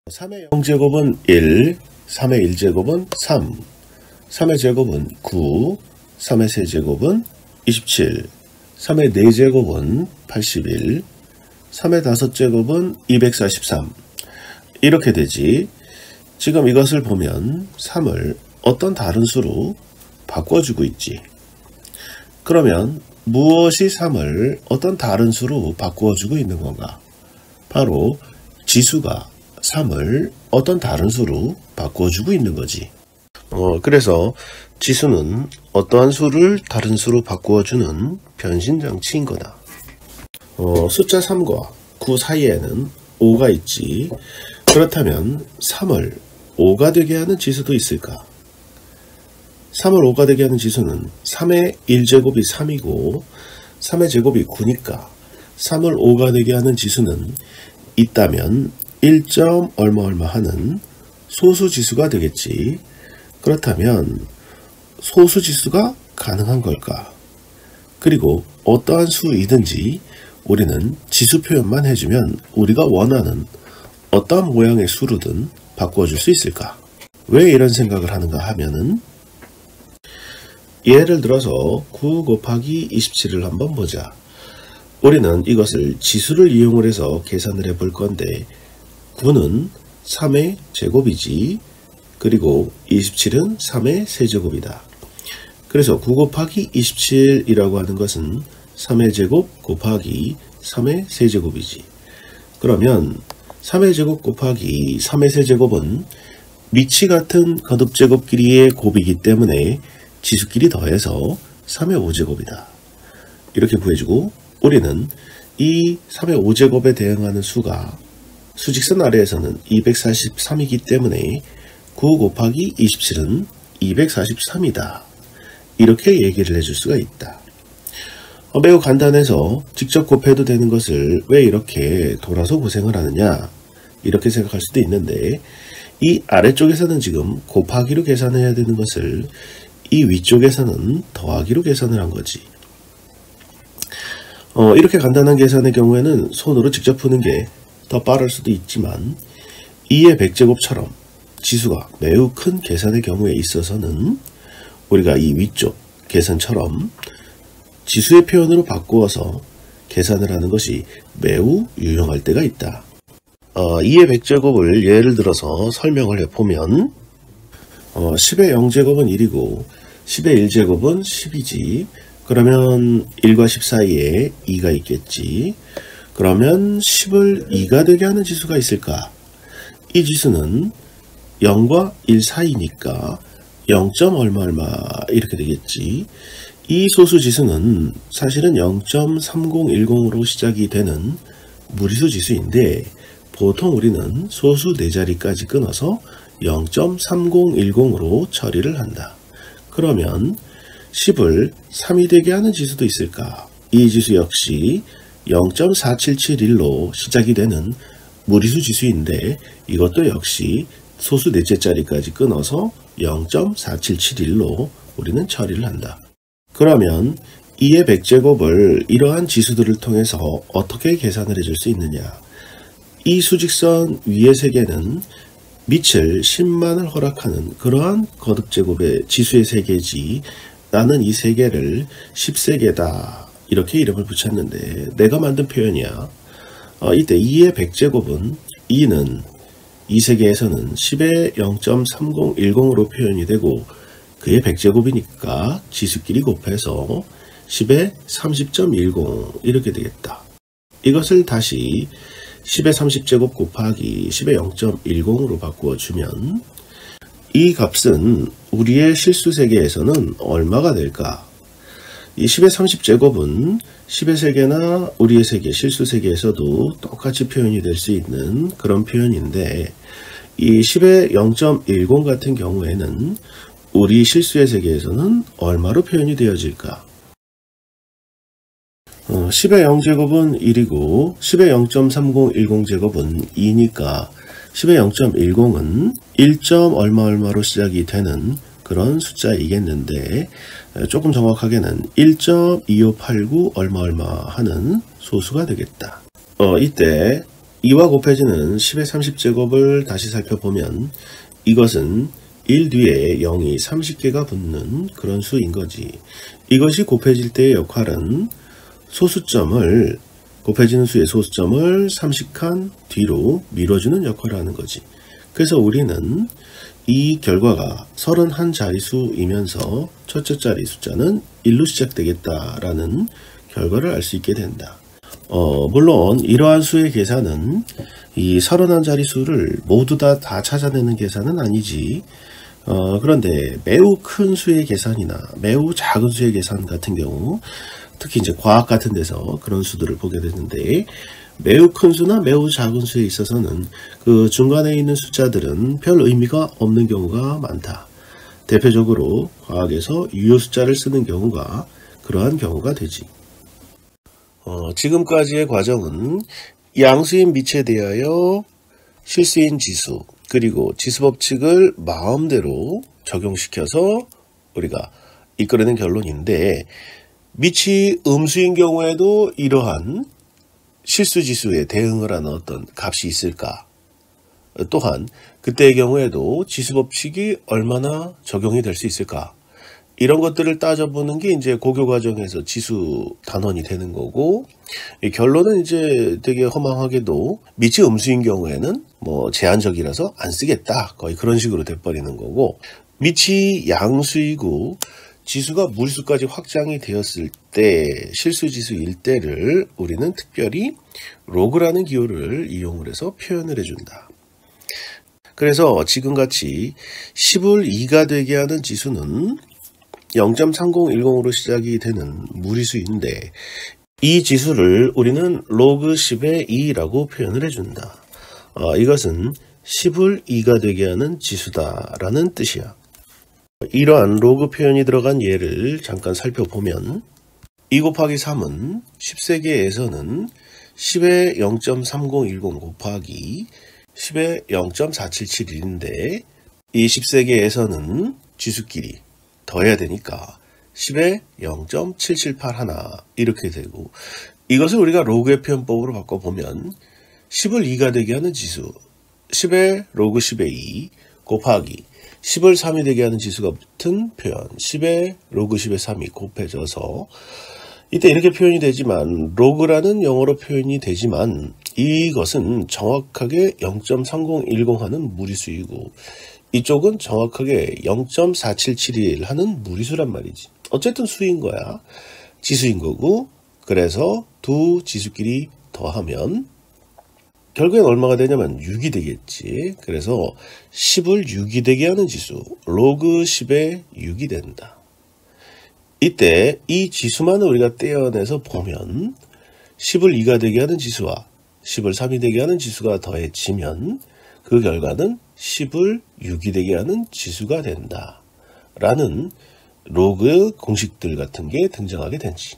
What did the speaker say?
3의 0제곱은 1, 3의 1제곱은 3, 3의 제곱은 9, 3의 세제곱은 27, 3의 4제곱은 81, 3의 5제곱은 243. 이렇게 되지. 지금 이것을 보면 3을 어떤 다른 수로 바꿔주고 있지. 그러면 무엇이 3을 어떤 다른 수로 바꾸어주고 있는 건가? 바로 지수가 3을 어떤 다른 수로 바꾸어주고 있는 거지. 그래서 지수는 어떠한 수를 다른 수로 바꾸어주는 변신장치인 거다. 숫자 3과 9 사이에는 5가 있지. 그렇다면 3을 5가 되게 하는 지수도 있을까? 3을 5가 되게 하는 지수는 3의 1제곱이 3이고 3의 제곱이 9니까 3을 5가 되게 하는 지수는 있다면 1점 얼마 하는 소수지수가 되겠지. 그렇다면 소수지수가 가능한 걸까? 그리고 어떠한 수이든지 우리는 지수 표현만 해주면 우리가 원하는 어떠한 모양의 수로든 바꿔줄 수 있을까? 왜 이런 생각을 하는가 하면은 예를 들어서 9 곱하기 27을 한번 보자. 우리는 이것을 지수를 이용을 해서 계산을 해볼 건데 9는 3의 제곱이지. 그리고 27은 3의 세제곱이다. 그래서 9 곱하기 27이라고 하는 것은 3의 제곱 곱하기 3의 세제곱이지. 그러면 3의 제곱 곱하기 3의 세제곱은 위치 같은 거듭제곱 길이의 곱이기 때문에 지수끼리 더해서 3의 5제곱이다. 이렇게 구해주고 우리는 이 3의 5제곱에 대응하는 수가 수직선 아래에서는 243이기 때문에 9 곱하기 27은 243이다. 이렇게 얘기를 해줄 수가 있다. 매우 간단해서 직접 곱해도 되는 것을 왜 이렇게 돌아서 고생을 하느냐 이렇게 생각할 수도 있는데 이 아래쪽에서는 지금 곱하기로 계산해야 되는 것을 이 위쪽에서는 더하기로 계산을 한 거지. 이렇게 간단한 계산의 경우에는 손으로 직접 푸는 게 더 빠를 수도 있지만 2의 100제곱처럼 지수가 매우 큰 계산의 경우에 있어서는 우리가 이 위쪽 계산처럼 지수의 표현으로 바꾸어서 계산을 하는 것이 매우 유용할 때가 있다. 2의 100제곱을 예를 들어서 설명을 해보면 10의 0제곱은 1이고 10의 1제곱은 10이지. 그러면 1과 10 사이에 2가 있겠지. 그러면 10을 2가 되게 하는 지수가 있을까? 이 지수는 0과 1 사이니까 0. 얼마 이렇게 되겠지. 이 소수지수는 사실은 0.3010으로 시작이 되는 무리수 지수인데 보통 우리는 소수 4자리까지 끊어서 0.3010으로 처리를 한다. 그러면 10을 3이 되게 하는 지수도 있을까? 이 지수 역시 0.4771로 시작이 되는 무리수 지수인데 이것도 역시 소수 4자리까지 끊어서 0.4771로 우리는 처리를 한다. 그러면 2의 100제곱을 이러한 지수들을 통해서 어떻게 계산을 해줄 수 있느냐? 이 수직선 위의 세계는 밑을 10만을 허락하는 그러한 거듭제곱의 지수의 세계지 나는 이 세계를 10세계다 이렇게 이름을 붙였는데 내가 만든 표현이야. 이때 2의 100제곱은 2는 이 세계에서는 10의 0.3010으로 표현이 되고 그의 100제곱이니까 지수끼리 곱해서 10의 30.10 이렇게 되겠다. 이것을 다시 10의 30제곱 곱하기 10의 0.10으로 바꾸어주면 이 값은 우리의 실수 세계에서는 얼마가 될까? 이 10의 30제곱은 10의 세계나 우리의 세계, 실수 세계에서도 똑같이 표현이 될 수 있는 그런 표현인데 이 10의 0.10 같은 경우에는 우리 실수의 세계에서는 얼마로 표현이 되어질까? 10의 0제곱은 1이고 10의 0.3010제곱은 2니까 10의 0.10은 1. 얼마로 시작이 되는 그런 숫자이겠는데 조금 정확하게는 1.2589 얼마 하는 소수가 되겠다. 이때 2와 곱해지는 10의 30제곱을 다시 살펴보면 이것은 1 뒤에 0이 30개가 붙는 그런 수인 거지. 이것이 곱해질 때의 역할은 소수점을, 곱해지는 수의 소수점을 30칸 뒤로 밀어주는 역할을 하는 거지. 그래서 우리는 이 결과가 31자리수이면서 첫째 자리 숫자는 1로 시작되겠다라는 결과를 알 수 있게 된다. 물론 이러한 수의 계산은 이 31자리수를 모두 다 찾아내는 계산은 아니지. 그런데 매우 큰 수의 계산이나 매우 작은 수의 계산 같은 경우, 특히 이제 과학 같은 데서 그런 수들을 보게 되는데, 매우 큰 수나 매우 작은 수에 있어서는 그 중간에 있는 숫자들은 별 의미가 없는 경우가 많다. 대표적으로 과학에서 유효 숫자를 쓰는 경우가 그러한 경우가 되지. 지금까지의 과정은 양수인 미치에 대하여 실수인 지수, 그리고 지수법칙을 마음대로 적용시켜서 우리가 이끌어낸 결론인데, 미치 음수인 경우에도 이러한 실수지수에 대응을 하는 어떤 값이 있을까? 또한 그때의 경우에도 지수법칙이 얼마나 적용이 될 수 있을까? 이런 것들을 따져보는 게 이제 고교 과정에서 지수 단원이 되는 거고, 이 결론은 이제 되게 허망하게도 미치 음수인 경우에는 뭐 제한적이라서 안 쓰겠다, 거의 그런 식으로 돼버리는 거고, 미치 양수이고 지수가 무리수까지 확장이 되었을 때 실수지수일 때를 우리는 특별히 로그라는 기호를 이용을 해서 표현을 해준다. 그래서 지금같이 10을 2가 되게 하는 지수는 0.3010으로 시작이 되는 무리수인데, 이 지수를 우리는 로그 10의 2라고 표현을 해준다. 이것은 10을 2가 되게 하는 지수다라는 뜻이야. 이러한 로그 표현이 들어간 예를 잠깐 살펴보면, 2 곱하기 3은 10세계에서는 10의 0.3010 곱하기 10의 0.4771인데, 이 10세계에서는 지수끼리 더해야 되니까 10의 0.7781 이렇게 되고, 이것을 우리가 로그의 표현법으로 바꿔보면 10을 2가 되게 하는 지수 10의 로그 10의 2 곱하기 10을 3이 되게 하는 지수가 붙은 표현 10의 로그 10의 3이 곱해져서, 이때 이렇게 표현이 되지만, 로그라는 영어로 표현이 되지만 이것은 정확하게 0.3010 하는 무리수이고, 이쪽은 정확하게 0.4771 하는 무리수란 말이지. 어쨌든 수인 거야. 지수인 거고, 그래서 두 지수끼리 더하면 결국엔 얼마가 되냐면 6이 되겠지. 그래서 10을 6이 되게 하는 지수 로그 10의 6이 된다. 이때 이 지수만을 우리가 떼어내서 보면 10을 2가 되게 하는 지수와 10을 3이 되게 하는 지수가 더해지면 그 결과는 10을 6이 되게 하는 지수가 된다 라는 로그 공식들 같은 게 등장하게 되지.